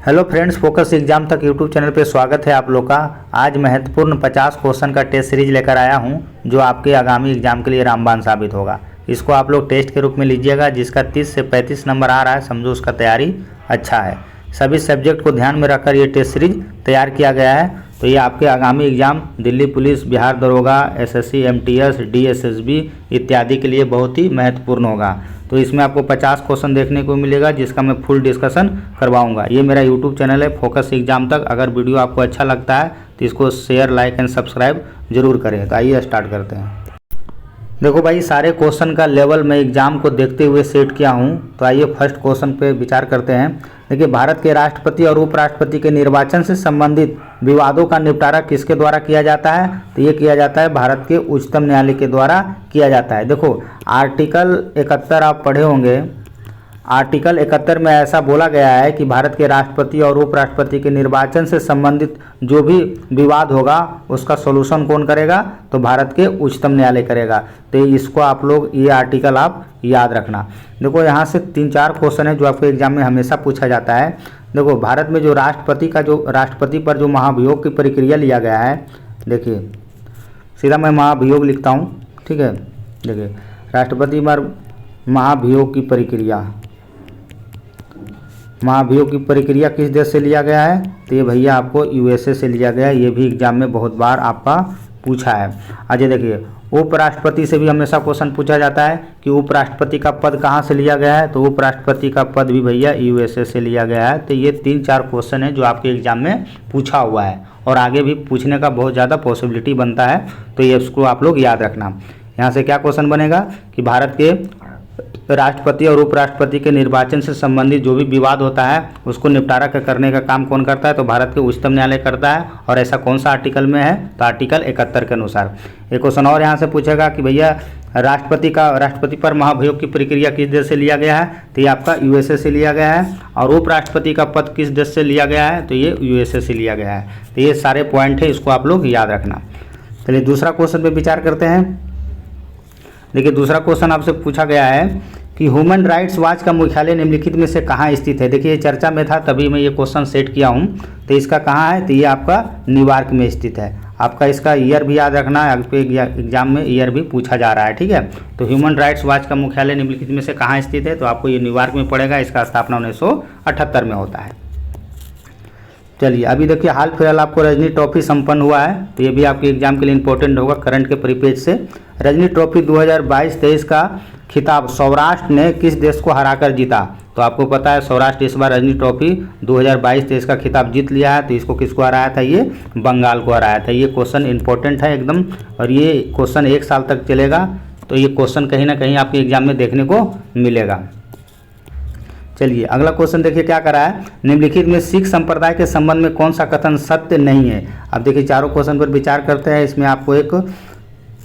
Hello friends, focus exam तक YouTube channel पे स्वागत है आप लोग का। आज महत्वपूर्ण 50 क्वेश्चन का टेस्ट सीरीज लेकर आया हूं जो आपके आगामी एग्जाम के लिए रामबाण साबित होगा। इसको आप लोग टेस्ट के रूप में लीजिएगा। जिसका 30 से 35 नंबर आ रहा है, समझो उसका तैयारी अच्छा है। सभी सब्जेक्ट को ध्यान में रखकर ये टेस्ट सीरीज तैयार किया गया है। तो ये आपके आगामी एग्जाम दिल्ली पुलिस, बिहार दरोगा, एसएससी, एमटीएस, डीएसएसबी इत्यादि के लिए बहुत ही महत्वपूर्ण होगा। तो इसमें आपको 50 क्वेश्चन देखने को मिलेगा जिसका मैं फुल डिस्कशन करवाऊंगा। ये मेरा यूट्यूब चैनल है फोकस एग्जाम तक। अगर वीडियो आपको अच्छा लगता है तो इसको शेयर, लाइक एंड सब्सक्राइब जरूर करें। तो आइए स्टार्ट करते हैं। देखो भाई, सारे क्वेश्चन का लेवल मैं एग्जाम को देखते हुए सेट किया हूँ। तो आइए फर्स्ट क्वेश्चन पे विचार करते हैं। देखिए, भारत के राष्ट्रपति और उपराष्ट्रपति के निर्वाचन से संबंधित विवादों का निपटारा किसके द्वारा किया जाता है? तो ये किया जाता है भारत के उच्चतम न्यायालय के द्वारा किया जाता है। देखो, आर्टिकल 71 आप पढ़े होंगे। आर्टिकल 71 में ऐसा बोला गया है कि भारत के राष्ट्रपति और उपराष्ट्रपति के निर्वाचन से संबंधित जो भी विवाद होगा उसका सॉल्यूशन कौन करेगा? तो भारत के उच्चतम न्यायालय करेगा। तो इसको आप लोग, ये आर्टिकल आप याद रखना। देखो, यहाँ से 3-4 क्वेश्चन है जो आपको एग्जाम में हमेशा पूछा जाता है। देखो, भारत में जो राष्ट्रपति पर जो महाभियोग की प्रक्रिया लिया गया है, देखिए सीधा मैं महाभियोग लिखता हूँ, ठीक है। देखिए, राष्ट्रपति पर महाभियोग की प्रक्रिया किस देश से लिया गया है? तो ये भैया आपको यूएसए से लिया गया है। ये भी एग्जाम में बहुत बार आपका पूछा है। अजय, देखिए, उपराष्ट्रपति से भी हमेशा क्वेश्चन पूछा जाता है कि उपराष्ट्रपति का पद कहाँ से लिया गया है? तो उपराष्ट्रपति का पद भी भैया यूएसए से लिया गया है। तो ये 3-4 क्वेश्चन है जो आपके एग्जाम में पूछा हुआ है और आगे भी पूछने का बहुत ज़्यादा पॉसिबिलिटी बनता है। तो ये उसको आप लोग याद रखना। यहाँ से क्या क्वेश्चन बनेगा कि भारत के राष्ट्रपति और उपराष्ट्रपति के निर्वाचन से संबंधित जो भी विवाद होता है उसको निपटारा करने का काम कौन करता है? तो भारत के उच्चतम न्यायालय करता है। और ऐसा कौन सा आर्टिकल में है? तो आर्टिकल 71 के अनुसार। एक क्वेश्चन और यहाँ से पूछेगा कि भैया राष्ट्रपति पर महाभियोग की प्रक्रिया किस देश से लिया गया है? तो ये आपका यूएसए से लिया गया है। और उपराष्ट्रपति का पद किस देश से लिया गया है? तो ये यूएसए से लिया गया है। तो ये सारे पॉइंट है, इसको आप लोग याद रखना। चलिए दूसरा क्वेश्चन पे विचार करते हैं। देखिए, दूसरा क्वेश्चन आपसे पूछा गया है कि ह्यूमन राइट्स वॉच का मुख्यालय निम्नलिखित में से कहाँ स्थित है? देखिए, ये चर्चा में था तभी मैं ये क्वेश्चन सेट किया हूँ। तो इसका कहाँ है? तो ये आपका न्यूयॉर्क में स्थित है। आपका इसका ईयर भी याद रखना है, आपके एग्जाम में ईयर भी पूछा जा रहा है, ठीक है। तो ह्यूमन राइट्स वॉच का मुख्यालय निम्नलिखित में से कहाँ स्थित है? तो आपको ये न्यूयॉर्क में पड़ेगा। इसका स्थापना 1978 में होता है। चलिए, अभी देखिए, हाल फिलहाल आपको रजनी ट्रॉफी संपन्न हुआ है। तो ये भी आपके एग्जाम के लिए इंपॉर्टेंट होगा करंट के परिपेक्ष से। रजनी ट्रॉफी 2022-23 का खिताब सौराष्ट्र ने किस देश को हराकर जीता? तो आपको पता है सौराष्ट्र इस बार रजनी ट्रॉफी 2022-23 का खिताब जीत लिया है। तो इसको किसको हराया था? ये बंगाल को हराया था। ये क्वेश्चन इंपॉर्टेंट है एकदम, और ये क्वेश्चन 1 साल तक चलेगा। तो ये क्वेश्चन कहीं ना कहीं आपके एग्जाम में देखने को मिलेगा। चलिए अगला क्वेश्चन देखिए क्या करा है। निम्नलिखित में सिख संप्रदाय के संबंध में कौन सा कथन सत्य नहीं है? अब देखिए, चारों क्वेश्चन पर विचार करते हैं। इसमें आपको एक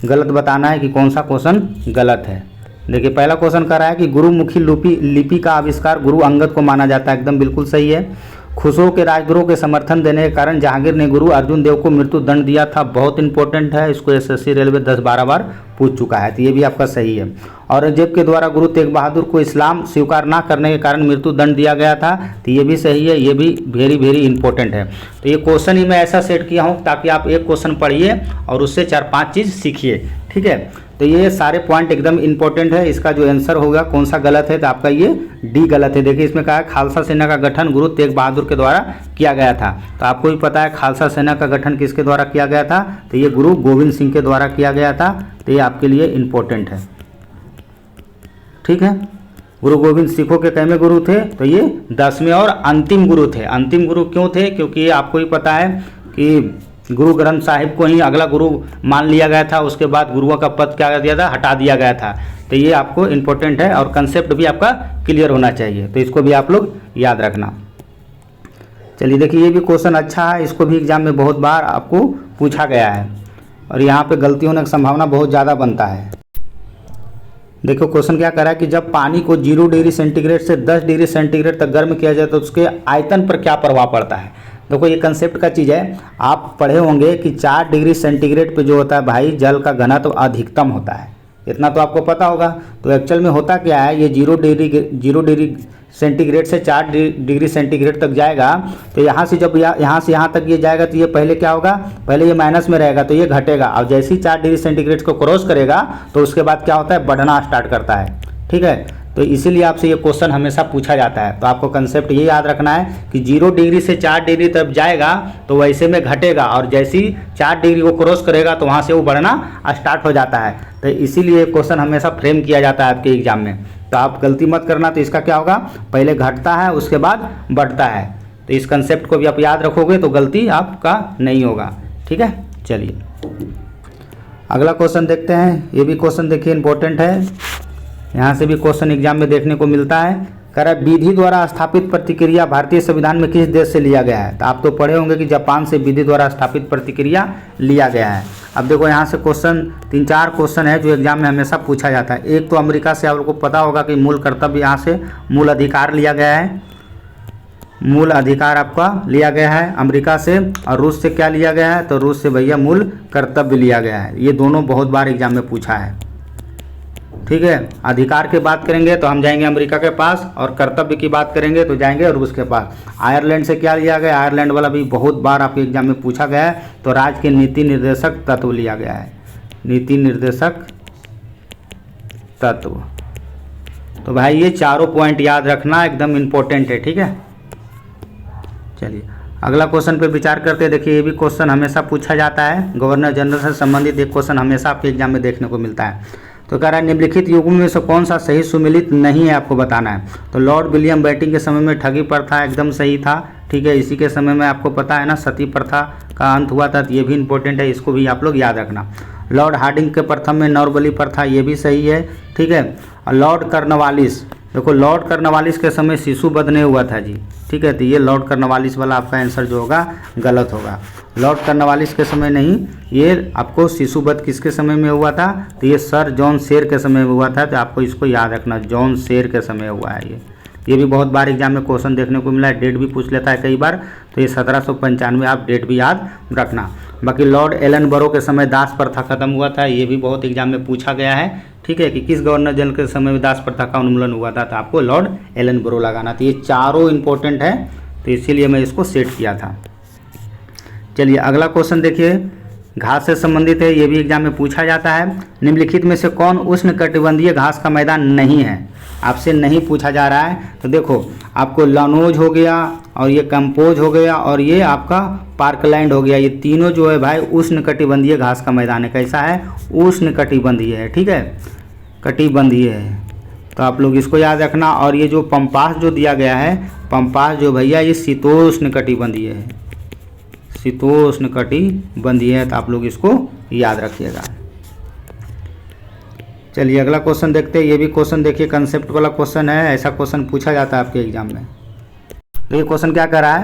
गलत बताना है कि कौन सा क्वेश्चन गलत है। देखिए, पहला क्वेश्चन कह रहा है कि गुरुमुखी लिपि का आविष्कार गुरु अंगद को माना जाता है। एकदम बिल्कुल सही है। खुसरो के राजद्रोह के समर्थन देने के कारण जहांगीर ने गुरु अर्जुन देव को मृत्यु दंड दिया था। बहुत इंपॉर्टेंट है, इसको एसएससी रेलवे 10-12 बार पूछ चुका है। तो ये भी आपका सही है। औरंगजेब के द्वारा गुरु तेग बहादुर को इस्लाम स्वीकार ना करने के कारण मृत्यु दंड दिया गया था। तो ये भी सही है। ये भी वेरी वेरी इंपॉर्टेंट है। तो ये क्वेश्चन ही मैं ऐसा सेट किया हूँ ताकि आप एक क्वेश्चन पढ़िए और उससे 4-5 चीज़ सीखिए, ठीक है। तो ये सारे पॉइंट एकदम इंपॉर्टेंट है। इसका जो आंसर होगा कौन सा गलत है? तो आपका ये डी गलत है। देखिए, इसमें कहा है खालसा सेना का गठन गुरु तेग बहादुर के द्वारा किया गया था। तो आपको भी पता है खालसा सेना का गठन किसके द्वारा किया गया था? तो ये गुरु गोविंद सिंह के द्वारा किया गया था। तो ये आपके लिए इंपॉर्टेंट है, ठीक है। गुरु गोविंद सिखों के कैमे गुरु थे? तो ये 10वें और अंतिम गुरु थे। अंतिम गुरु क्यों थे? क्योंकि आपको ही पता है कि गुरु ग्रंथ साहिब को ही अगला गुरु मान लिया गया था। उसके बाद गुरुओं का पद क्या कर दिया था? हटा दिया गया था। तो ये आपको इंपॉर्टेंट है और कंसेप्ट भी आपका क्लियर होना चाहिए। तो इसको भी आप लोग याद रखना। चलिए देखिए, ये भी क्वेश्चन अच्छा है। इसको भी एग्जाम में बहुत बार आपको पूछा गया है और यहाँ पे गलती होने की संभावना बहुत ज़्यादा बनता है। देखो, क्वेश्चन क्या कर रहा है कि जब पानी को 0 डिग्री सेंटीग्रेड से 10 डिग्री सेंटीग्रेड तक गर्म किया जाए तो उसके आयतन पर क्या प्रभाव पड़ता है? देखो, ये कंसेप्ट का चीज़ है। आप पढ़े होंगे कि 4 डिग्री सेंटीग्रेड पे जो होता है भाई, जल का घनत्व अधिकतम होता है। इतना तो आपको पता होगा। तो एक्चुअल में होता क्या है, ये 0 डिग्री सेंटीग्रेड से 4 डिग्री सेंटीग्रेड तक जाएगा, तो यहाँ से जब यहाँ से यहाँ तक ये जाएगा तो ये पहले क्या होगा, पहले ये माइनस में रहेगा तो ये घटेगा, और जैसे ही 4 डिग्री सेंटीग्रेड को क्रॉस करेगा तो उसके बाद क्या होता है, बढ़ना स्टार्ट करता है। ठीक है, तो इसीलिए आपसे ये क्वेश्चन हमेशा पूछा जाता है। तो आपको कंसेप्ट ये याद रखना है कि 0 डिग्री से 4 डिग्री तक जाएगा तो वैसे में घटेगा, और जैसे ही 4 डिग्री को क्रॉस करेगा तो वहाँ से वो बढ़ना स्टार्ट हो जाता है। तो इसीलिए क्वेश्चन हमेशा फ्रेम किया जाता है आपके एग्जाम में। तो आप गलती मत करना। तो इसका क्या होगा, पहले घटता है उसके बाद बढ़ता है। तो इस कंसेप्ट को भी आप याद रखोगे तो गलती आपका नहीं होगा। ठीक है, चलिए अगला क्वेश्चन देखते हैं। ये भी क्वेश्चन देखिए इंपॉर्टेंट है, यहाँ से भी क्वेश्चन एग्जाम में देखने को मिलता है। कह रहा है विधि द्वारा स्थापित प्रतिक्रिया भारतीय संविधान में किस देश से लिया गया है। तो आप तो पढ़े होंगे कि जापान से विधि द्वारा स्थापित प्रतिक्रिया लिया गया है। अब देखो यहाँ से क्वेश्चन 3-4 क्वेश्चन है जो एग्जाम में हमेशा पूछा जाता है। एक तो अमेरिका से, आप लोग को पता होगा कि मूल कर्तव्य यहाँ से मूल अधिकार लिया गया है, मूल अधिकार आपका लिया गया है अमेरिका से। और रूस से क्या लिया गया है, तो रूस से भैया मूल कर्तव्य लिया गया है। ये दोनों बहुत बार एग्जाम में पूछा है। ठीक है, अधिकार की बात करेंगे तो हम जाएंगे अमेरिका के पास, और कर्तव्य की बात करेंगे तो जाएंगे रूस के पास। आयरलैंड से क्या लिया गया, आयरलैंड वाला भी बहुत बार आपके एग्जाम में पूछा गया है। तो राज्य के नीति निर्देशक तत्व लिया गया है, नीति निर्देशक तत्व। तो भाई ये चारों पॉइंट याद रखना एकदम इम्पोर्टेंट है। ठीक है, चलिए अगला क्वेश्चन पे विचार करते हैं। देखिए ये भी क्वेश्चन हमेशा पूछा जाता है, गवर्नर जनरल से संबंधित एक क्वेश्चन हमेशा आपके एग्जाम में देखने को मिलता है। तो कह रहा है निम्नलिखित युग्म में से कौन सा सही सुमेलित नहीं है, आपको बताना है। तो लॉर्ड विलियम बेंटिंक के समय में ठगी प्रथा एकदम सही था। ठीक है, इसी के समय में आपको पता है ना सती प्रथा का अंत हुआ था, तो ये भी इंपॉर्टेंट है, इसको भी आप लोग याद रखना। लॉर्ड हार्डिंग के प्रथम में नौरबली प्रथा, ये भी सही है। ठीक है, और लॉर्ड कर्नवालिस, देखो लॉर्ड कर्नवालिस के समय शिशु वध नहीं हुआ था जी। ठीक है, तो ये लॉर्ड कर्नवालिस वाला आपका आंसर जो होगा गलत होगा। लॉर्ड कर्नवालिस के समय नहीं, ये आपको शिशु वध किसके समय में हुआ था, तो ये सर जॉन शेर के समय में हुआ था। तो आपको इसको याद रखना, जॉन शेर के समय हुआ है ये भी बहुत बार एग्जाम में क्वेश्चन देखने को मिला है। डेट भी पूछ लेता है कई बार, तो ये 1795 आप डेट भी याद रखना। बाकी लॉर्ड एलन बरो के समय दास प्रथा खत्म हुआ था, ये भी बहुत एग्जाम में पूछा गया है। ठीक है, कि किस गवर्नर जनरल के समय में दास प्रथा का उन्मूलन हुआ था, तो आपको लॉर्ड एलन बरो लगाना। तो ये चारों इंपॉर्टेंट है, तो इसीलिए मैं इसको सेट किया था। चलिए अगला क्वेश्चन देखिए, घास से संबंधित है, ये भी एग्जाम में पूछा जाता है। निम्नलिखित में से कौन उष्णकटिबंधीय घास का मैदान नहीं है, आपसे नहीं पूछा जा रहा है। तो देखो आपको लानोज हो गया, और ये कंपोज हो गया, और ये आपका पार्कलैंड हो गया। ये तीनों जो है भाई उष्णकटिबंधीय घास का मैदान है। कैसा है, उष्णकटिबंधीय है। ठीक है, कटिबंधीय है, तो आप लोग इसको याद रखना। और ये जो पंपास जो दिया गया है, पंपास जो भैया ये शीतोष्णकटिबंधीय है, शीतोष्णकटिबंधीय है, तो आप लोग इसको याद रखिएगा। चलिए अगला क्वेश्चन देखते हैं। ये भी क्वेश्चन देखिए कंसेप्ट वाला क्वेश्चन है, ऐसा क्वेश्चन पूछा जाता है आपके एग्जाम में। तो ये क्वेश्चन क्या कर रहा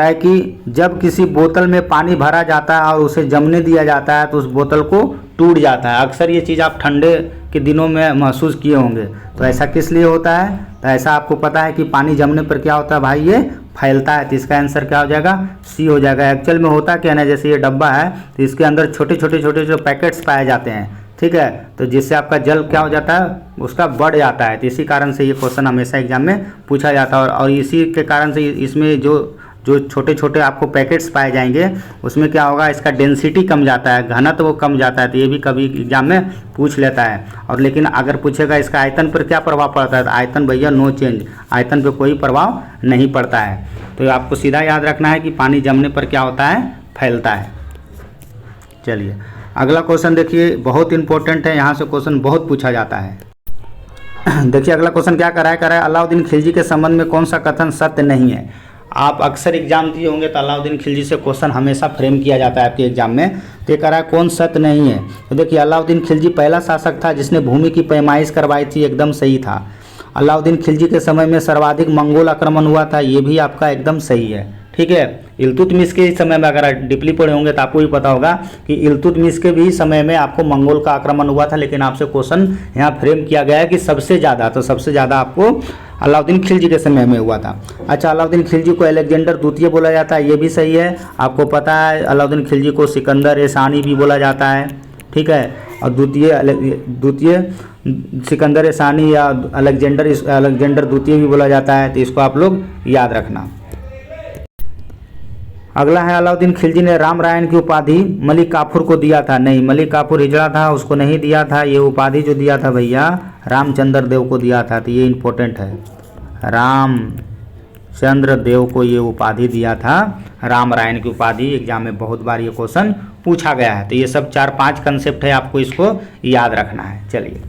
है कि जब किसी बोतल में पानी भरा जाता है और उसे जमने दिया जाता है तो उस बोतल को टूट जाता है। अक्सर ये चीज़ आप ठंडे के दिनों में महसूस किए होंगे। तो ऐसा किस लिए होता है, तो ऐसा आपको पता है कि पानी जमने पर क्या होता है भाई, ये फैलता है। तो इसका आंसर क्या हो जाएगा, सी हो जाएगा। एक्चुअल में होता क्या है, जैसे ये डब्बा है तो इसके अंदर छोटे छोटे जो पैकेट्स पाए जाते हैं। ठीक है, तो जिससे आपका जल क्या हो जाता है, उसका बढ़ जाता है। तो इसी कारण से ये क्वेश्चन हमेशा एग्जाम में पूछा जाता है। और इसी के कारण से इसमें जो छोटे छोटे आपको पैकेट्स पाए जाएंगे उसमें क्या होगा, इसका डेंसिटी कम जाता है, घनत्व वो कम जाता है। तो ये भी कभी एग्जाम में पूछ लेता है। और लेकिन अगर पूछेगा इसका आयतन पर क्या प्रभाव पड़ता है, तो आयतन भैया नो चेंज, आयतन पर कोई प्रभाव नहीं पड़ता है। तो आपको सीधा याद रखना है कि पानी जमने पर क्या होता है, फैलता है। चलिए अगला क्वेश्चन देखिए, बहुत इंपॉर्टेंट है, यहाँ से क्वेश्चन बहुत पूछा जाता है। देखिए अगला क्वेश्चन क्या कर रहा है, अलाउद्दीन खिलजी के संबंध में कौन सा कथन सत्य नहीं है। आप अक्सर एग्जाम दिए होंगे तो अलाउद्दीन खिलजी से क्वेश्चन हमेशा फ्रेम किया जाता है आपके एग्जाम में। तो ये कह रहा है कौन सत्य नहीं है। तो देखिए अलाउद्दीन खिलजी पहला शासक था जिसने भूमि की पैमाइश करवाई थी, एकदम सही था। अलाउद्दीन खिलजी के समय में सर्वाधिक मंगोल आक्रमण हुआ था, ये भी आपका एकदम सही है। ठीक है, इल्तुतमिश के समय में अगर आप डीपली पढ़े होंगे तो आपको भी पता होगा कि इल्तुतमिश के भी समय में आपको मंगोल का आक्रमण हुआ था। लेकिन आपसे क्वेश्चन यहाँ फ्रेम किया गया है कि सबसे ज़्यादा, तो सबसे ज़्यादा आपको अलाउद्दीन खिलजी के समय में हुआ था। अच्छा, अलाउद्दीन खिलजी को अलेक्जेंडर द्वितीय बोला जाता है, ये भी सही है। आपको पता है अलाउद्दीन खिलजी को सिकंदर एसानी भी बोला जाता है। ठीक है। और द्वितीय सिकंदर सानी या अलेक्जेंडर द्वितीय भी बोला जाता है, तो इसको आप लोग याद रखना। अगला है अलाउद्दीन खिलजी ने राम रायन की उपाधि मलिक काफूर को दिया था। नहीं, मलिक काफूर हिजड़ा था, उसको नहीं दिया था। ये उपाधि जो दिया था भैया रामचंद्र देव को दिया था, तो ये इम्पोर्टेंट है। रामचंद्र देव को ये उपाधि दिया था, राम रायन की उपाधि। एग्जाम में बहुत बार ये क्वेश्चन पूछा गया है। तो ये सब 4-5 कंसेप्ट है, आपको इसको याद रखना है। चलिए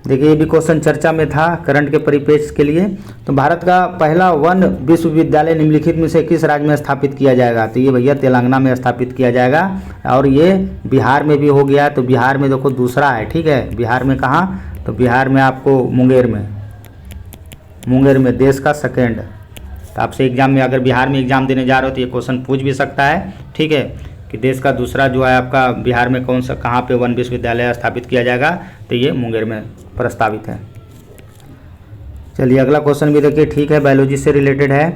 देखिए, ये भी क्वेश्चन चर्चा में था करंट के परिप्रेक्ष्य के लिए। तो भारत का पहला वन विश्वविद्यालय निम्नलिखित में से किस राज्य में स्थापित किया जाएगा? तो ये भैया तेलंगाना में स्थापित किया जाएगा। और ये बिहार में भी हो गया, तो बिहार में देखो दूसरा है, ठीक है। बिहार में कहाँ? तो बिहार में आपको मुंगेर में देश का सेकेंड। तो आपसे एग्जाम में अगर बिहार में एग्जाम देने जा रहे हो तो ये क्वेश्चन पूछ भी सकता है, ठीक है, कि देश का दूसरा जो है आपका बिहार में कौन सा, कहाँ पे वन विश्वविद्यालय स्थापित किया जाएगा? तो ये मुंगेर में प्रस्तावित है। चलिए अगला क्वेश्चन भी देखिए, ठीक है, बायोलॉजी से रिलेटेड है।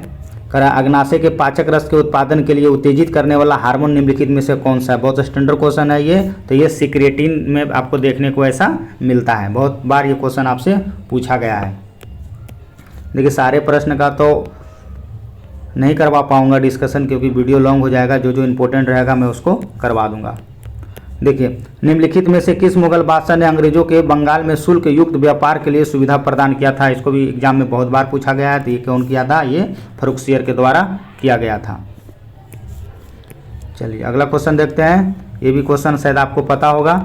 करा अग्नाशय के पाचक रस के उत्पादन के लिए उत्तेजित करने वाला हार्मोन निम्नलिखित में से कौन सा है? बहुत स्टैंडर्ड क्वेश्चन है ये। तो ये सिक्रेटिन में आपको देखने को ऐसा मिलता है, बहुत बार ये क्वेश्चन आपसे पूछा गया है। देखिए सारे प्रश्न का तो नहीं करवा पाऊंगा डिस्कशन, क्योंकि वीडियो लॉन्ग हो जाएगा। जो जो इम्पोर्टेंट रहेगा मैं उसको करवा दूंगा। देखिए, निम्नलिखित में से किस मुगल बादशाह ने अंग्रेजों के बंगाल में शुल्क युक्त व्यापार के लिए सुविधा प्रदान किया था? इसको भी एग्जाम में बहुत बार पूछा गया है। तो ये कौन किया था? ये फर्रुखसियर के द्वारा किया गया था। चलिए अगला क्वेश्चन देखते हैं। ये भी क्वेश्चन शायद आपको पता होगा।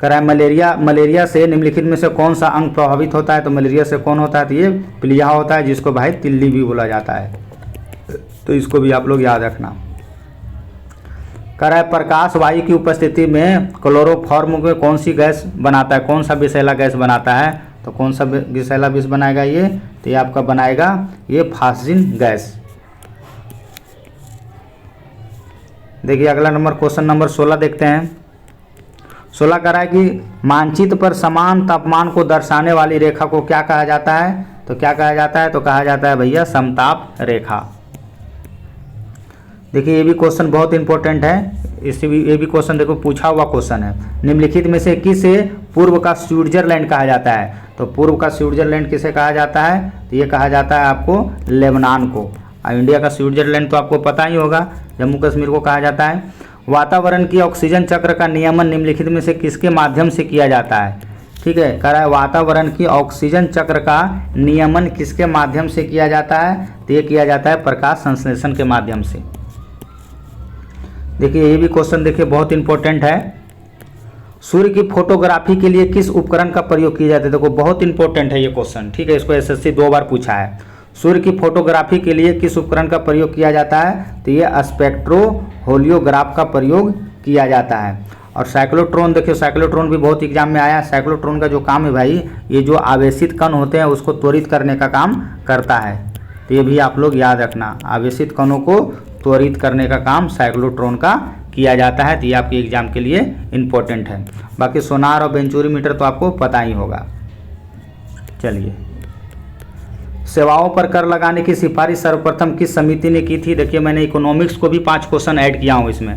मलेरिया से निम्नलिखित में से कौन सा अंग प्रभावित होता है? तो मलेरिया से कौन होता है? तो ये प्लीहा होता है, जिसको भाई तिल्ली भी बोला जाता है। तो इसको भी आप लोग याद रखना। प्रकाश वायु की उपस्थिति में क्लोरोफॉर्म में कौन सी गैस बनाता है? कौन सा विषैला गैस बनाता है? तो कौन सा विषैला विष बनाएगा ये? तो ये आपका बनाएगा ये फास्जिन गैस। देखिए अगला नंबर, क्वेश्चन नंबर 16 देखते हैं। 16 कह रहा है कि मानचित्र पर समान तापमान को दर्शाने वाली रेखा को क्या कहा जाता है? तो क्या कहा जाता है? तो कहा जाता है भैया समताप रेखा। देखिए ये भी क्वेश्चन बहुत इंपॉर्टेंट है। ये भी क्वेश्चन देखो पूछा हुआ क्वेश्चन है। निम्नलिखित में से किसे पूर्व का स्विट्जरलैंड कहा जाता है? तो पूर्व का स्विट्जरलैंड किसे कहा जाता है? तो ये कहा जाता है आपको लेबनान को। और इंडिया का स्विट्जरलैंड तो आपको पता ही होगा, जम्मू कश्मीर को कहा जाता है। वातावरण की ऑक्सीजन चक्र का नियमन निम्नलिखित में से किसके माध्यम से किया जाता है? ठीक है, कह रहा है वातावरण की ऑक्सीजन चक्र का नियमन किसके माध्यम से किया जाता है? तो ये किया जाता है प्रकाश संश्लेषण के माध्यम से। देखिए ये भी क्वेश्चन देखिए बहुत इंपॉर्टेंट है। सूर्य की फोटोग्राफी के लिए किस उपकरण का प्रयोग किया जाता है? देखो बहुत इंपॉर्टेंट है ये क्वेश्चन, ठीक है, इसको एसएससी 2 बार पूछा है। सूर्य की फोटोग्राफी के लिए किस उपकरण का प्रयोग किया जाता है? तो ये स्पेक्ट्रोहोलियोग्राफ का प्रयोग किया जाता है। और साइक्लोट्रॉन, देखिए साइक्लोट्रॉन भी बहुत एग्जाम में आया। साइक्लोट्रॉन का जो काम है भाई, ये जो आवेशित कण होते हैं उसको त्वरित करने का काम करता है। तो ये भी आप लोग याद रखना, आवेशित कणों को त्वरित करने का काम साइक्लोट्रॉन का किया जाता है। तो ये आपके एग्जाम के लिए इम्पोर्टेंट है। बाकी सोनार और वेंचुरीमीटर तो आपको पता ही होगा। चलिए, सेवाओं पर कर लगाने की सिफारिश सर्वप्रथम किस समिति ने की थी? देखिए मैंने इकोनॉमिक्स को भी 5 क्वेश्चन ऐड किया हूँ इसमें।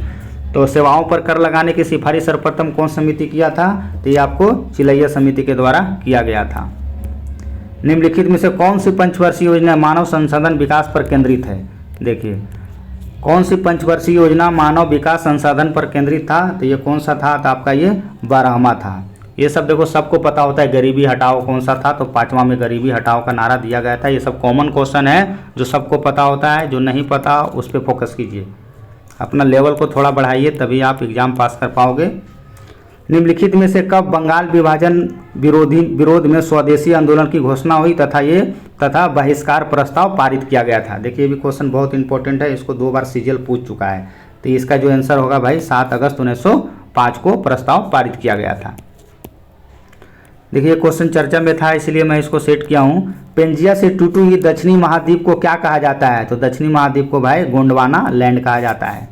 तो सेवाओं पर कर लगाने की सिफारिश सर्वप्रथम कौन समिति किया था? तो ये आपको चिलैया समिति के द्वारा किया गया था। निम्नलिखित में से कौन सी पंचवर्षीय योजना मानव संसाधन विकास पर केंद्रित है? देखिए कौन सी पंचवर्षीय योजना मानव विकास संसाधन पर केंद्रित था? तो ये कौन सा था? तो आपका ये 12वां था। ये सब देखो सबको पता होता है। गरीबी हटाओ कौन सा था? तो 5वां में गरीबी हटाओ का नारा दिया गया था। ये सब कॉमन क्वेश्चन है जो सबको पता होता है। जो नहीं पता उस पर फोकस कीजिए, अपना लेवल को थोड़ा बढ़ाइए, तभी आप एग्जाम पास कर पाओगे। निम्नलिखित में से कब बंगाल विभाजन विरोध में स्वदेशी आंदोलन की घोषणा हुई तथा बहिष्कार प्रस्ताव पारित किया गया था? देखिए ये भी क्वेश्चन बहुत इंपॉर्टेंट है। इसको 2 बार सीजीएल पूछ चुका है। तो इसका जो आंसर होगा भाई 7 अगस्त 1905 को प्रस्ताव पारित किया गया था। देखिए क्वेश्चन चर्चा में था इसलिए मैं इसको सेट किया हूँ। पेंजिया से टूटी हुई दक्षिणी महाद्वीप को क्या कहा जाता है? तो दक्षिणी महाद्वीप को भाई गोंडवाना लैंड कहा जाता है।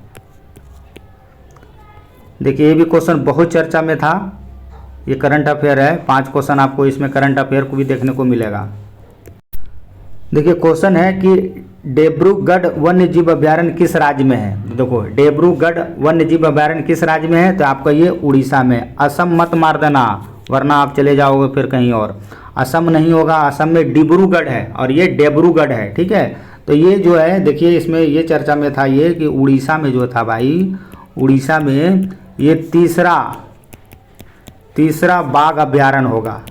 देखिए ये भी क्वेश्चन बहुत चर्चा में था। ये करंट अफेयर है। 5 क्वेश्चन आपको इसमें करंट अफेयर को भी देखने को मिलेगा। देखिए क्वेश्चन है कि डिब्रूगढ़ वन्य जीव अभ्यारण्य किस राज्य में है? देखो डिब्रूगढ़ वन्य जीव अभ्यारण्य किस राज्य में है? तो आपका ये उड़ीसा में। असम मत मार देना वरना आप चले जाओगे फिर कहीं और। असम नहीं होगा, असम में डिब्रूगढ़ है और ये डिब्रूगढ़ है, ठीक है। तो ये जो है देखिए इसमें ये चर्चा में था ये कि उड़ीसा में जो था भाई, उड़ीसा में ये तीसरा बाघ अभ्यारण्य होगा,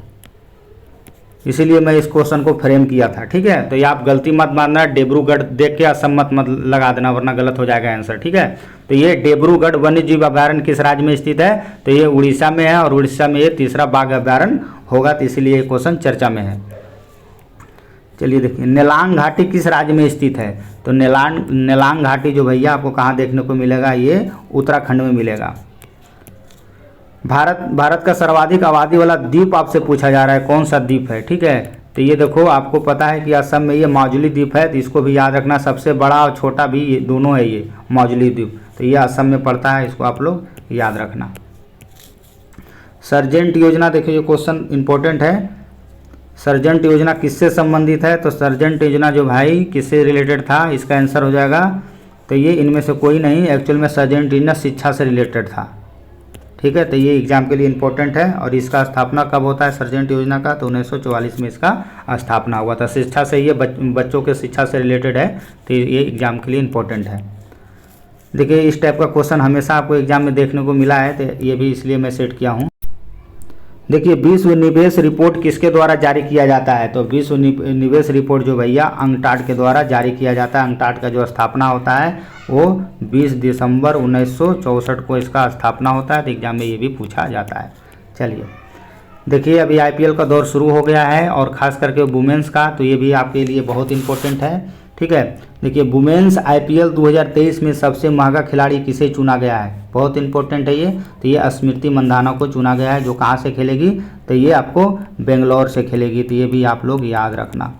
इसीलिए मैं इस क्वेश्चन को फ्रेम किया था, ठीक है। तो ये आप गलती मत मानना, डिब्रूगढ़ देख के असम मत लगा देना वरना गलत हो जाएगा आंसर, ठीक है। तो ये डिब्रूगढ़ वन्य जीव अभ्यारण्य किस राज्य में स्थित है? तो ये उड़ीसा में है और उड़ीसा में ये तीसरा बाघ अभ्यारण्य होगा, तो इसलिए ये क्वेश्चन चर्चा में है। चलिए देखिए, नेलांग घाटी किस राज्य में स्थित है? तो नेलांग घाटी जो भैया आपको कहाँ देखने को मिलेगा? ये उत्तराखंड में मिलेगा। भारत का सर्वाधिक आबादी वाला द्वीप आपसे पूछा जा रहा है, कौन सा द्वीप है, ठीक है। तो ये देखो आपको पता है कि असम में ये माजुली द्वीप है, तो इसको भी याद रखना। सबसे बड़ा और छोटा भी ये दोनों है, ये माजुली द्वीप, तो ये असम में पड़ता है, इसको आप लोग याद रखना। सर्जेंट योजना, देखिए ये क्वेश्चन इंपॉर्टेंट है। सर्जेंट योजना किससे संबंधित है? तो सर्जेंट योजना जो भाई किससे रिलेटेड था, इसका आंसर हो जाएगा तो ये इनमें से कोई नहीं, एक्चुअल में सर्जेंट योजना शिक्षा से रिलेटेड था, ठीक है। तो ये एग्जाम के लिए इंपॉर्टेंट है। और इसका स्थापना कब होता है सर्जेंट योजना का? तो 1944 में इसका स्थापना हुआ था। शिक्षा से ये बच्चों के शिक्षा से रिलेटेड है, तो ये एग्जाम के लिए इंपॉर्टेंट है। देखिए इस टाइप का क्वेश्चन हमेशा आपको एग्जाम में देखने को मिला है, तो ये भी इसलिए मैं सेट किया हूँ। देखिए विश्व निवेश रिपोर्ट किसके द्वारा जारी किया जाता है? तो विश्व निवेश रिपोर्ट जो भैया अंकटाड के द्वारा जारी किया जाता है। अंकटाड का जो स्थापना होता है वो 20 दिसंबर 1964 को इसका स्थापना होता है, तो एग्जाम में ये भी पूछा जाता है। चलिए देखिए अभी आईपीएल का दौर शुरू हो गया है और ख़ास करके वुमेंस का, तो ये भी आपके लिए बहुत इंपॉर्टेंट है, ठीक है। देखिए वुमेंस आईपीएल 2023 में सबसे महंगा खिलाड़ी किसे चुना गया है? बहुत इंपॉर्टेंट है ये। तो ये स्मृति मंधाना को चुना गया है, जो कहाँ से खेलेगी? तो ये आपको बेंगलोर से खेलेगी, तो ये भी आप लोग याद रखना,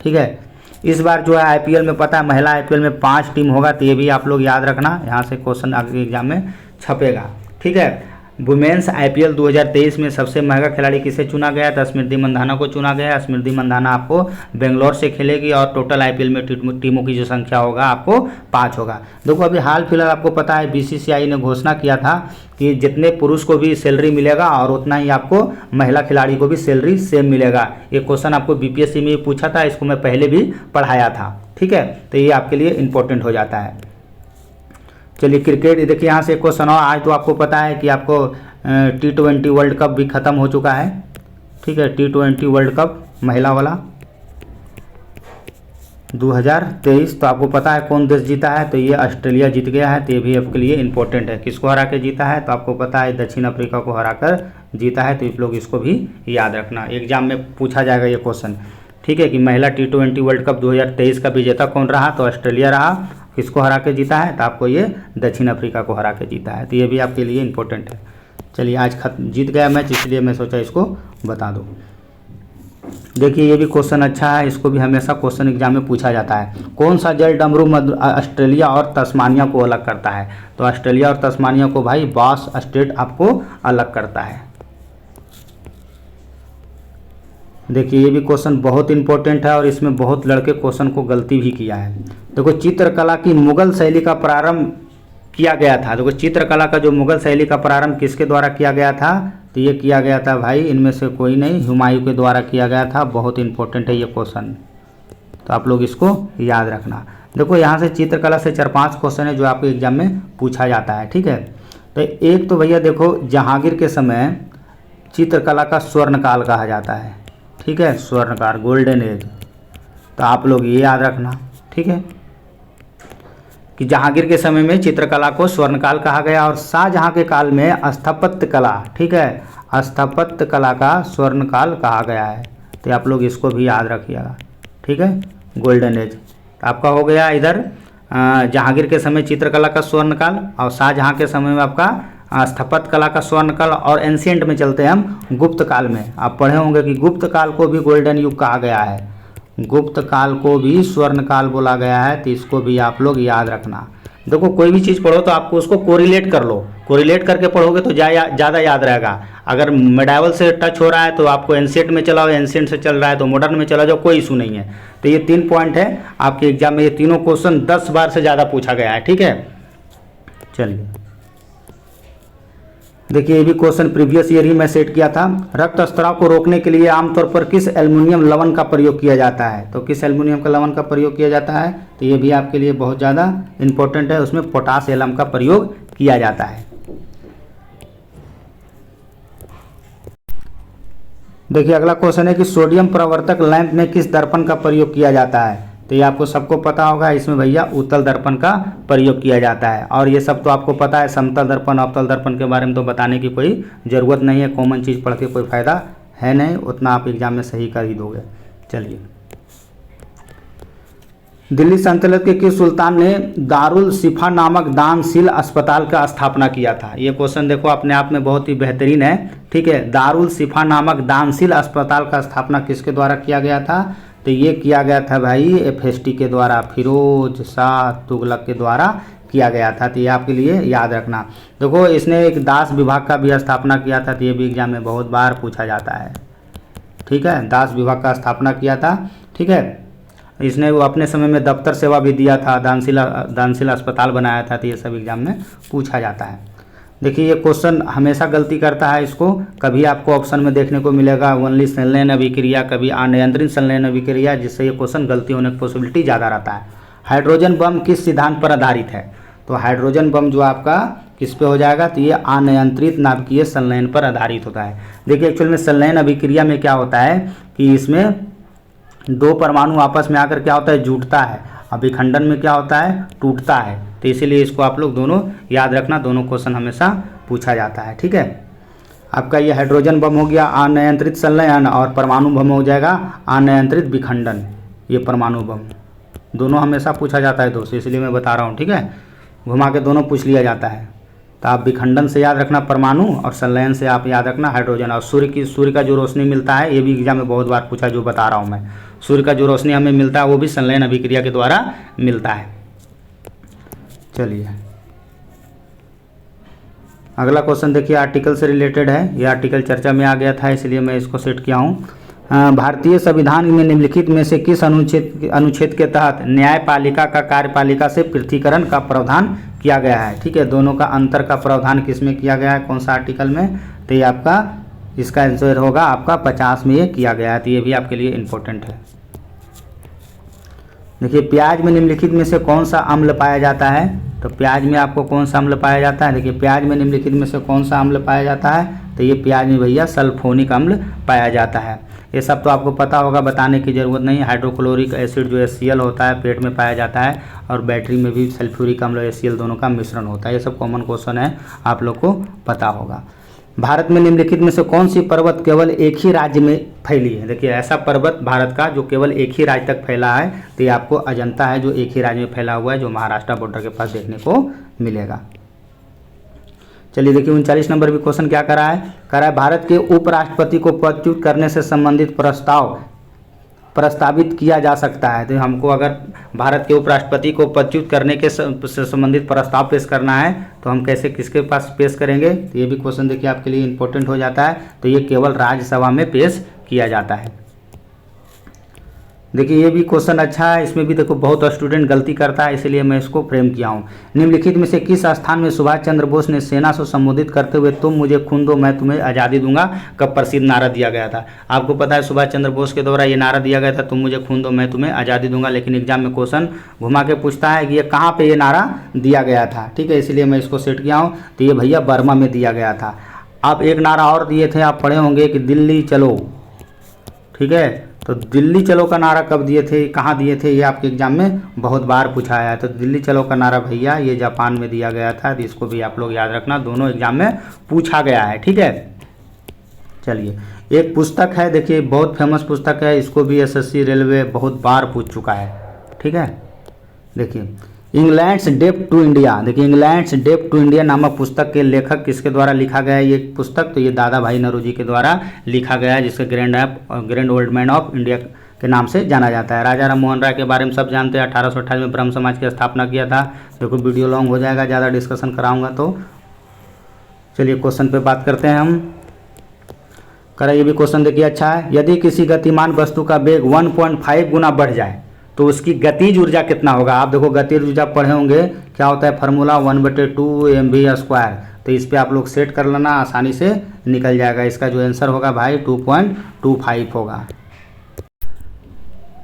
ठीक है। इस बार जो है आईपीएल में पता है महिला आईपीएल में 5 टीम होगा, तो ये भी आप लोग याद रखना, यहाँ से क्वेश्चन आगे एग्जाम में छपेगा, ठीक है। वुमेंस आईपीएल 2023 में सबसे महंगा खिलाड़ी किसे चुना गया? तो स्मृति मंधाना को चुना गया। स्मृति मंधाना आपको बेंगलोर से खेलेगी और टोटल आईपीएल में टीमों की जो संख्या होगा आपको 5 होगा। देखो अभी हाल फिलहाल आपको पता है बीसीसीआई ने घोषणा किया था कि जितने पुरुष को भी सैलरी मिलेगा और उतना ही आपको महिला खिलाड़ी को भी सैलरी सेम मिलेगा। ये क्वेश्चन आपको बीपीएससी में पूछा था, इसको मैं पहले भी पढ़ाया था, ठीक है। तो ये आपके लिए इंपॉर्टेंट हो जाता है। चलिए क्रिकेट, देखिए यहाँ से क्वेश्चन और आज तो आपको पता है कि आपको T20 वर्ल्ड कप भी ख़त्म हो चुका है, ठीक है। T20 वर्ल्ड कप महिला वाला 2023, तो आपको पता है कौन देश जीता है? तो ये ऑस्ट्रेलिया जीत गया है, तो ये भी आपके लिए इंपॉर्टेंट है। किसको हरा के जीता है? तो आपको पता है दक्षिण अफ्रीका को हराकर जीता है, तो आप लोग इसको भी याद रखना, एग्जाम में पूछा जाएगा ये क्वेश्चन, ठीक है। कि महिला T20 वर्ल्ड कप 2023 का विजेता कौन रहा? तो ऑस्ट्रेलिया रहा। किसको हरा के जीता है? तो आपको ये दक्षिण अफ्रीका को हरा के जीता है, तो ये भी आपके लिए इंपॉर्टेंट है। चलिए आज जीत गया मैच, इसलिए मैं सोचा इसको बता दूं। देखिए ये भी क्वेश्चन अच्छा है, इसको भी हमेशा क्वेश्चन एग्जाम में पूछा जाता है। कौन सा जल डमरू ऑस्ट्रेलिया और तस्मानिया को अलग करता है? तो ऑस्ट्रेलिया और तस्मानिया को भाई बास स्ट्रेट आपको अलग करता है। देखिए ये भी क्वेश्चन बहुत इंपॉर्टेंट है और इसमें बहुत लड़के क्वेश्चन को गलती भी किया है। देखो चित्रकला की मुगल शैली का प्रारंभ किया गया था। देखो चित्रकला का जो मुगल शैली का प्रारंभ किसके द्वारा किया गया था? तो ये किया गया था भाई इनमें से कोई नहीं, हुमायूं के द्वारा किया गया था। बहुत इंपॉर्टेंट है ये क्वेश्चन, तो आप लोग इसको याद रखना। देखो यहाँ से चित्रकला से 4-5 क्वेश्चन है जो आपके एग्जाम में पूछा जाता है, ठीक है। तो एक तो भैया देखो जहांगीर के समय चित्रकला का स्वर्णकाल कहा जाता है, ठीक है, स्वर्णकाल, गोल्डन एज, तो आप लोग ये याद रखना, ठीक है, कि जहांगीर के समय में चित्रकला को स्वर्णकाल कहा गया और शाहजहां के काल में स्थापत्य कला, ठीक है, स्थापत्य कला का स्वर्णकाल कहा गया है, तो आप लोग इसको भी याद रखिएगा, ठीक है, गोल्डन एज। तो आपका हो गया इधर जहांगीर के समय चित्रकला का स्वर्णकाल और शाहजहां के समय में आपका स्थापत्य कला का स्वर्णकाल। और एंशिएंट में चलते हैं हम गुप्त काल में। आप पढ़े होंगे कि गुप्त काल को भी गोल्डन युग कहा गया है, गुप्त काल को भी स्वर्ण काल बोला गया है, तो इसको भी आप लोग याद रखना। देखो कोई भी चीज़ पढ़ो तो आपको उसको कोरिलेट कर लो, कोरिलेट करके पढ़ोगे तो ज़्यादा याद रहेगा। अगर मेडावल से टच हो रहा है तो आपको एंशिएंट में चलाओ, एंशिएंट से चल रहा है तो मॉडर्न में चला जाओ, कोई इशू नहीं है। तो ये 3 पॉइंट है आपके एग्जाम में, ये तीनों क्वेश्चन 10 बार से ज़्यादा पूछा गया है, ठीक है। चलिए देखिए ये भी क्वेश्चन प्रीवियस ईयर ही मैं सेट किया था। रक्त स्त्राव को रोकने के लिए आमतौर पर किस एल्युमिनियम लवण का प्रयोग किया जाता है? तो किस एल्युमिनियम का लवण का प्रयोग किया जाता है? तो ये भी आपके लिए बहुत ज़्यादा इंपॉर्टेंट है, उसमें पोटास एलम का प्रयोग किया जाता है। देखिए अगला क्वेश्चन है कि सोडियम प्रवर्तक लैंप में किस दर्पण का प्रयोग किया जाता है? तो ये आपको सबको पता होगा, इसमें भैया उत्तल दर्पण का प्रयोग किया जाता है। और ये सब तो आपको पता है, समतल दर्पण अवतल दर्पण के बारे में तो बताने की कोई ज़रूरत नहीं है, कॉमन चीज़ पढ़ के कोई फ़ायदा है नहीं, उतना आप एग्जाम में सही कर ही दोगे। चलिए दिल्ली सल्तनत के किस सुल्तान ने दारुल शिफा नामक दानशील अस्पताल का स्थापना किया था? ये क्वेश्चन देखो अपने आप में बहुत ही बेहतरीन है, ठीक है। दारुल शिफा नामक दानशील अस्पताल का स्थापना किसके द्वारा किया गया था? तो ये किया गया था भाई FST के द्वारा, फिरोज शाह तुगलक के द्वारा किया गया था। तो ये आपके लिए याद रखना। देखो इसने एक दास विभाग का भी स्थापना किया था, तो ये भी एग्जाम में बहुत बार पूछा जाता है, ठीक है। दास विभाग का स्थापना किया था, ठीक है। इसने वो अपने समय में दफ्तर सेवा भी दिया था, दानशील अस्पताल बनाया था, तो ये सब एग्जाम में पूछा जाता है। देखिए ये क्वेश्चन हमेशा गलती करता है, इसको कभी आपको ऑप्शन में देखने को मिलेगा ओनली संलयन अभिक्रिया, कभी अनियंत्रित संलयन अभिक्रिया, जिससे ये क्वेश्चन गलती होने की पॉसिबिलिटी ज़्यादा रहता है। हाइड्रोजन बम किस सिद्धांत पर आधारित है? तो हाइड्रोजन बम जो आपका किस पे हो जाएगा? तो ये अनियंत्रित नाभिकीय संलयन पर आधारित होता है। देखिए एक्चुअल में संलयन अभिक्रिया में क्या होता है कि इसमें 2 परमाणु आपस में आकर क्या होता है, जुटता है। अभिखंडन में क्या होता है, टूटता है। तो इसीलिए इसको आप लोग दोनों याद रखना, दोनों क्वेश्चन हमेशा पूछा जाता है, ठीक है। आपका ये हाइड्रोजन बम हो गया अनियंत्रित संलयन, और परमाणु बम हो जाएगा अनियंत्रित विखंडन। ये परमाणु बम दोनों हमेशा पूछा जाता है दोस्तों, इसलिए मैं बता रहा हूँ, ठीक है। घुमा के दोनों पूछ लिया जाता है। तो आप विखंडन से याद रखना परमाणु, और संलयन से आप याद रखना हाइड्रोजन। और सूर्य का जो रोशनी मिलता है, ये भी एग्जाम में बहुत बार पूछा, जो बता रहा हूँ मैं। सूर्य का जो रोशनी हमें मिलता है वो भी संलयन अभिक्रिया के द्वारा मिलता है। चलिए अगला क्वेश्चन देखिए आर्टिकल से रिलेटेड है। ये आर्टिकल चर्चा में आ गया था, इसलिए मैं इसको सेट किया हूँ। भारतीय संविधान में निम्नलिखित में से किस अनुच्छेद के तहत न्यायपालिका का कार्यपालिका से पृथकीकरण का प्रावधान किया गया है? ठीक है, दोनों का अंतर का प्रावधान किस में किया गया है, कौन सा आर्टिकल में? तो ये आपका इसका आंसर होगा आपका 50 में ये किया गया है। तो ये भी आपके लिए इम्पोर्टेंट है। देखिए प्याज में निम्नलिखित में से कौन सा अम्ल पाया जाता है? तो प्याज में आपको कौन सा अम्ल पाया जाता है? देखिए प्याज में निम्नलिखित में से कौन सा अम्ल पाया जाता है? तो ये प्याज में भैया सल्फोनिक अम्ल पाया जाता है। ये सब तो आपको पता होगा, बताने की ज़रूरत नहीं। हाइड्रोक्लोरिक एसिड जो HCl होता है पेट में पाया जाता है, और बैटरी में भी सल्फ्यूरिक अम्ल और HCl दोनों का मिश्रण होता है। ये सब कॉमन क्वेश्चन है, आप लोग को पता होगा। भारत में निम्नलिखित में से कौन सी पर्वत केवल एक ही राज्य में फैली है? देखिए ऐसा पर्वत भारत का जो केवल एक ही राज्य तक फैला है, तो ये आपको अजंता है, जो एक ही राज्य में फैला हुआ है, जो महाराष्ट्र बॉर्डर के पास देखने को मिलेगा। चलिए देखिए 39 नंबर भी क्वेश्चन क्या करा है, भारत के उपराष्ट्रपति को पदच्युत करने से संबंधित प्रस्तावित किया जा सकता है। तो हमको अगर भारत के उपराष्ट्रपति को पदच्युत करने के से संबंधित प्रस्ताव पेश करना है, तो हम कैसे किसके पास पेश करेंगे? तो ये भी क्वेश्चन देखिए आपके लिए इंपॉर्टेंट हो जाता है। तो ये केवल राज्यसभा में पेश किया जाता है। देखिए ये भी क्वेश्चन अच्छा है, इसमें भी देखो बहुत स्टूडेंट गलती करता है, इसलिए मैं इसको फ्रेम किया हूँ। निम्नलिखित में से किस स्थान में सुभाष चंद्र बोस ने सेना से संबोधित करते हुए तुम मुझे खून दो मैं तुम्हें आज़ादी दूंगा का प्रसिद्ध नारा दिया गया था? आपको पता है सुभाष चंद्र बोस के द्वारा ये नारा दिया गया था, तुम मुझे खून दो मैं तुम्हें आज़ादी दूंगा। लेकिन एग्जाम में क्वेश्चन घुमा के पूछता है कि ये कहाँ पर ये नारा दिया गया था, ठीक है, इसलिए मैं इसको सेट किया हूँ। तो ये भैया बर्मा में दिया गया था। आप एक नारा और दिए थे, आप पढ़े होंगे कि दिल्ली चलो, ठीक है। तो दिल्ली चलो का नारा कब दिए थे, कहाँ दिए थे, ये आपके एग्जाम में बहुत बार पूछा है। तो दिल्ली चलो का नारा भैया ये जापान में दिया गया था। तो इसको भी आप लोग याद रखना, दोनों एग्जाम में पूछा गया है, ठीक है। चलिए एक पुस्तक है, देखिए बहुत फेमस पुस्तक है, इसको भी SSC रेलवे बहुत बार पूछ चुका है, ठीक है। देखिए इंग्लैंड्स डेब्ट टू इंडिया, देखिए इंग्लैंड्स डेब्ट टू इंडिया नामक पुस्तक के लेखक किसके द्वारा लिखा गया है ये पुस्तक? तो ये दादा भाई नौरोजी के द्वारा लिखा गया है, जिसके grand old man of India के नाम से जाना जाता है। राजा राम मोहन राय के बारे में सब जानते हैं, 1828 में ब्रह्म समाज की स्थापना किया था। देखो वीडियो लॉन्ग हो जाएगा, ज़्यादा डिस्कशन कराऊंगा तो। चलिए क्वेश्चन पे बात करते हैं हम। करा ये भी क्वेश्चन देखिए अच्छा है। यदि किसी गतिमान वस्तु का वेग 1.5 गुना बढ़ जाए तो उसकी गतिज ऊर्जा कितना होगा। आप देखो गतिज ऊर्जा पढ़े होंगे, क्या होता है फार्मूला 1/2 mv²। तो इस पर आप लोग सेट कर लेना, आसानी से निकल जाएगा। इसका जो आंसर होगा भाई 2.25 होगा।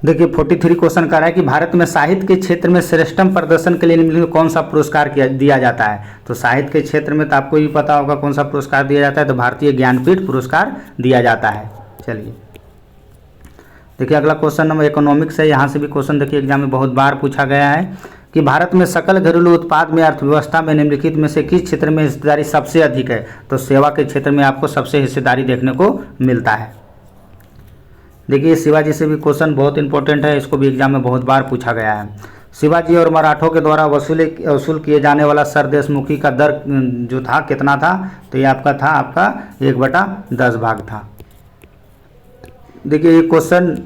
देखिए 43 क्वेश्चन कर रहा है कि भारत में साहित्य के क्षेत्र में श्रेष्ठतम प्रदर्शन के लिए निम्नलिखित कौन सा पुरस्कार दिया जाता है। तो साहित्य के क्षेत्र में तो आपको भी पता होगा कौन सा पुरस्कार दिया जाता है, तो भारतीय ज्ञानपीठ पुरस्कार दिया जाता है। चलिए देखिए अगला क्वेश्चन नंबर इकोनॉमिक्स है। यहाँ से भी क्वेश्चन देखिए एग्जाम में बहुत बार पूछा गया है कि भारत में सकल घरेलू उत्पाद में अर्थव्यवस्था में निम्नलिखित में से किस क्षेत्र में हिस्सेदारी सबसे अधिक है। तो सेवा के क्षेत्र में आपको सबसे हिस्सेदारी देखने को मिलता है। देखिए शिवाजी से भी क्वेश्चन बहुत इंपॉर्टेंट है, इसको भी एग्जाम में बहुत बार पूछा गया है। शिवाजी और मराठों के द्वारा वसूल किए जाने वाला सरदेशमुखी का दर जो था कितना था। तो ये आपका था 1/10 भाग था। देखिए ये क्वेश्चन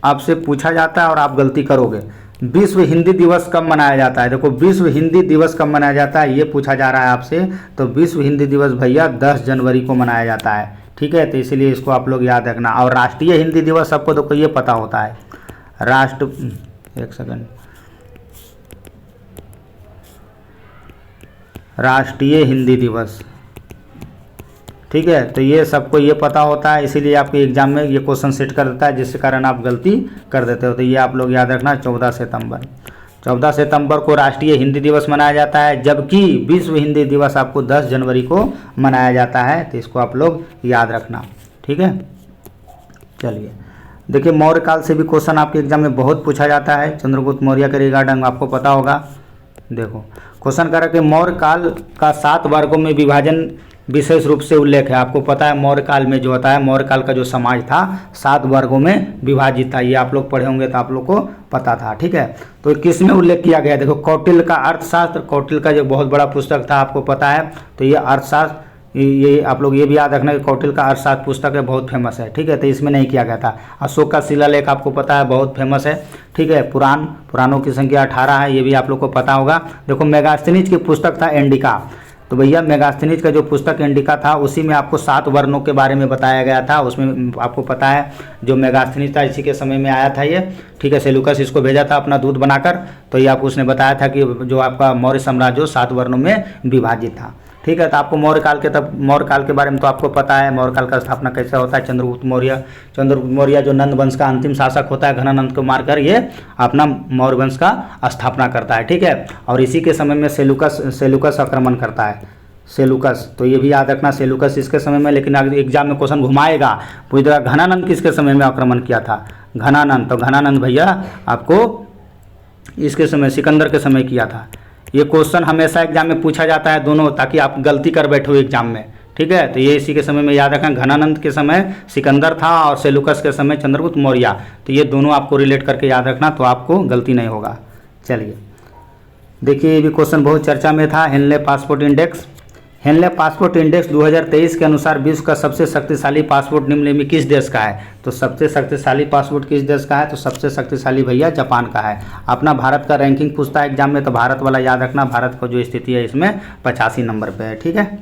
आपसे पूछा जाता है और आप गलती करोगे। विश्व हिंदी दिवस कब मनाया जाता है। देखो विश्व हिंदी दिवस कब मनाया जाता है ये पूछा जा रहा है आपसे। तो विश्व हिंदी दिवस भैया 10 जनवरी को मनाया जाता है, ठीक है। तो इसीलिए इसको आप लोग याद रखना। और राष्ट्रीय हिंदी दिवस सबको देखो ये पता होता है। राष्ट्रीय हिंदी दिवस, ठीक है। तो ये सबको ये पता होता है, इसीलिए आपके एग्जाम में ये क्वेश्चन सेट कर देता है, जिसके कारण आप गलती कर देते हो। तो ये आप लोग याद रखना 14 सितंबर को राष्ट्रीय हिंदी दिवस मनाया जाता है, जबकि विश्व हिंदी दिवस आपको 10 जनवरी को मनाया जाता है। तो इसको आप लोग याद रखना, ठीक है। चलिए देखिए मौर्य काल से भी क्वेश्चन आपके एग्जाम में बहुत पूछा जाता है। चंद्रगुप्त मौर्य के रिगार्डिंग आपको पता होगा। देखो क्वेश्चन कर रहा है कि मौर्य काल का 7 वर्गों में विभाजन विशेष रूप से उल्लेख है। आपको पता है मौर्य काल में जो होता है, मौर्य काल का जो समाज था 7 वर्गों में विभाजित था। ये आप लोग पढ़े होंगे तो आप लोग को पता था, ठीक है। तो किस में उल्लेख किया गया। देखो कौटिल्य का अर्थशास्त्र, कौटिल्य का जो बहुत बड़ा पुस्तक था आपको पता है। तो ये अर्थशास्त्र, ये आप लोग ये भी याद रखना कि कौटिल्य का अर्थशास्त्र पुस्तक है, बहुत फेमस है, ठीक है। तो इसमें नहीं किया गया था। अशोक का शिलालेख आपको पता है, बहुत फेमस है, ठीक है। पुराणों की संख्या 18 है, ये भी आप लोग को पता होगा। देखो मेगास्थनीज की पुस्तक था इंडिका। तो भैया मेगास्थनीज का जो पुस्तक इंडिका था उसी में आपको 7 वर्णों के बारे में बताया गया था। उसमें आपको पता है जो मेगास्थनीज था इसी के समय में आया था ये, ठीक है। सेलुकस इसको भेजा था अपना दूध बनाकर। तो ये आपको उसने बताया था कि जो आपका मौर्य साम्राज्य 7 वर्णों में विभाजित था, ठीक है। तो आपको मौर्य काल के बारे में तो आपको पता है, मौर्य काल का स्थापना कैसे होता है। चंद्रगुप्त मौर्य जो नंद वंश का अंतिम शासक होता है, घनानंद को मारकर ये अपना मौर्य वंश का स्थापना करता है, ठीक है। और इसी के समय में सेलुकस आक्रमण करता है, सेलुकस। तो ये भी याद रखना सेलुकस इसके समय में, लेकिन एग्जाम में क्वेश्चन घुमाएगा पूछेगा घनानंद किसके समय में आक्रमण किया था। घनानंद, तो घनानंद भैया आपको इसके समय सिकंदर के समय किया था। ये क्वेश्चन हमेशा एग्जाम में पूछा जाता है दोनों, ताकि आप गलती कर बैठो एग्जाम में, ठीक है। तो ये इसी के समय में याद रखना, घनानंद के समय सिकंदर था और सेलुकस के समय चंद्रगुप्त मौर्य। तो ये दोनों आपको रिलेट करके याद रखना, तो आपको गलती नहीं होगा। चलिए देखिए ये भी क्वेश्चन बहुत चर्चा में था। हेनले पासपोर्ट इंडेक्स 2023 के अनुसार विश्व का सबसे शक्तिशाली पासपोर्ट निम्न में किस देश का है। तो सबसे शक्तिशाली पासपोर्ट किस देश का है। तो सबसे शक्तिशाली भैया जापान का है। अपना भारत का रैंकिंग पूछता है एग्जाम में, तो भारत वाला याद रखना। भारत का जो स्थिति है इसमें 85 नंबर पे है, ठीक है।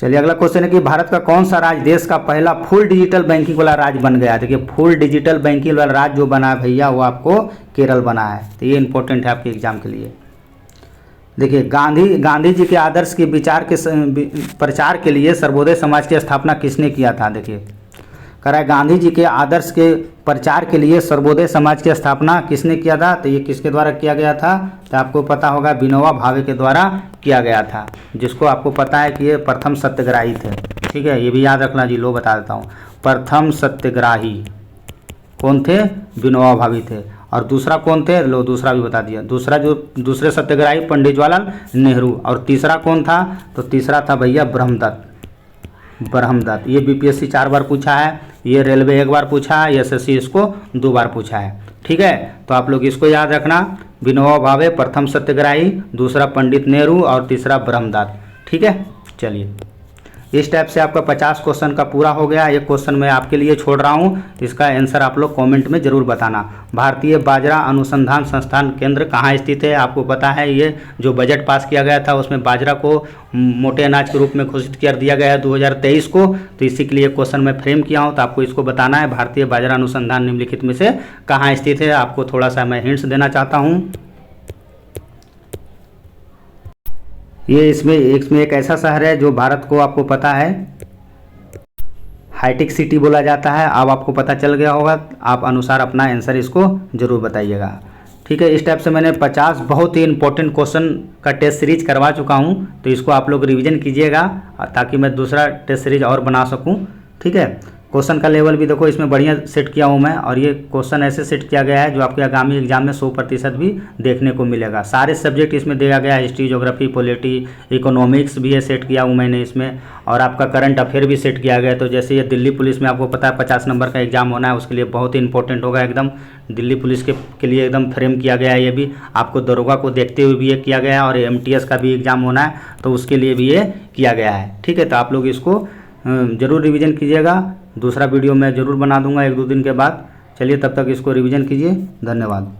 चलिए अगला क्वेश्चन है कि भारत का कौन सा राज्य देश का पहला फुल डिजिटल बैंकिंग वाला राज्य बन गया। देखिए फुल डिजिटल बैंकिंग वाला राज्य जो बना है भैया वो आपको केरल बना है। तो ये इंपॉर्टेंट है आपके एग्जाम के लिए। देखिए गांधी जी के आदर्श के प्रचार के लिए सर्वोदय समाज की स्थापना किसने किया था। देखिए कह रहा है गांधी जी के आदर्श के प्रचार के लिए सर्वोदय समाज की स्थापना किसने किया था। तो ये किसके द्वारा किया गया था। तो आपको पता होगा विनोबा भावे के द्वारा किया गया था, जिसको आपको पता है कि ये प्रथम सत्याग्रही थे, ठीक है। ये भी याद रखना जी, लो बता देता हूँ। प्रथम सत्याग्रही कौन थे। विनोबा भावे थे। और दूसरा कौन थे, लो दूसरा भी बता दिया। दूसरे सत्याग्रही पंडित जवाहरलाल नेहरू। और तीसरा कौन था। तो तीसरा था भैया ब्रह्मदत्त। ये बीपीएससी 4 बार पूछा है, ये रेलवे 1 बार पूछा है, एसएससी इसको 2 बार पूछा है, ठीक है। तो आप लोग इसको याद रखना। विनोबा भावे प्रथम सत्याग्रही, दूसरा पंडित नेहरू और तीसरा ब्रह्मदत्त, ठीक है। चलिए इस टाइप से आपका 50 क्वेश्चन का पूरा हो गया। एक क्वेश्चन मैं आपके लिए छोड़ रहा हूँ, इसका आंसर आप लोग कमेंट में ज़रूर बताना। भारतीय बाजरा अनुसंधान संस्थान केंद्र कहाँ स्थित है? आपको पता है ये जो बजट पास किया गया था उसमें बाजरा को मोटे अनाज के रूप में घोषित कर दिया गया है 2023 को, तो इसी के लिए क्वेश्चन मैं फ्रेम किया हूँ। तो आपको इसको बताना है भारतीय बाजरा अनुसंधान निम्नलिखित में से कहाँ स्थित है। आपको थोड़ा सा मैं हिंट्स देना चाहता हूँ। ये इसमें एक ऐसा शहर है जो भारत को, आपको पता है, हाईटेक सिटी बोला जाता है। अब आपको पता चल गया होगा, आप अनुसार अपना आंसर इसको ज़रूर बताइएगा। ठीक है, इस टाइप से मैंने 50 बहुत ही इंपॉर्टेंट क्वेश्चन का टेस्ट सीरीज करवा चुका हूँ, तो इसको आप लोग रिवीजन कीजिएगा ताकि मैं दूसरा टेस्ट सीरीज और बना सकूँ। ठीक है, क्वेश्चन का लेवल भी देखो इसमें बढ़िया सेट किया हूँ मैं, और ये क्वेश्चन ऐसे सेट किया गया है जो आपके आगामी एग्जाम में 100% भी देखने को मिलेगा। सारे सब्जेक्ट इसमें दिया गया है, हिस्ट्री, ज्योग्राफी, पॉलिटी, इकोनॉमिक्स भी है सेट किया हूँ मैंने इसमें, और आपका करंट अफेयर भी सेट किया गया है। तो जैसे ये दिल्ली पुलिस में आपको पता है 50 नंबर का एग्जाम होना है, उसके लिए बहुत ही इंपॉर्टेंट होगा एकदम। दिल्ली पुलिस के लिए एकदम फ्रेम किया गया है। ये भी आपको दरोगा को देखते हुए भी ये किया गया है, और MTS का भी एग्जाम होना है तो उसके लिए भी ये किया गया है। ठीक है, तो आप लोग इसको ज़रूर रिवीजन कीजिएगा। दूसरा वीडियो मैं ज़रूर बना दूंगा 1-2 दिन के बाद। चलिए तब तक इसको रिवीजन कीजिए। धन्यवाद।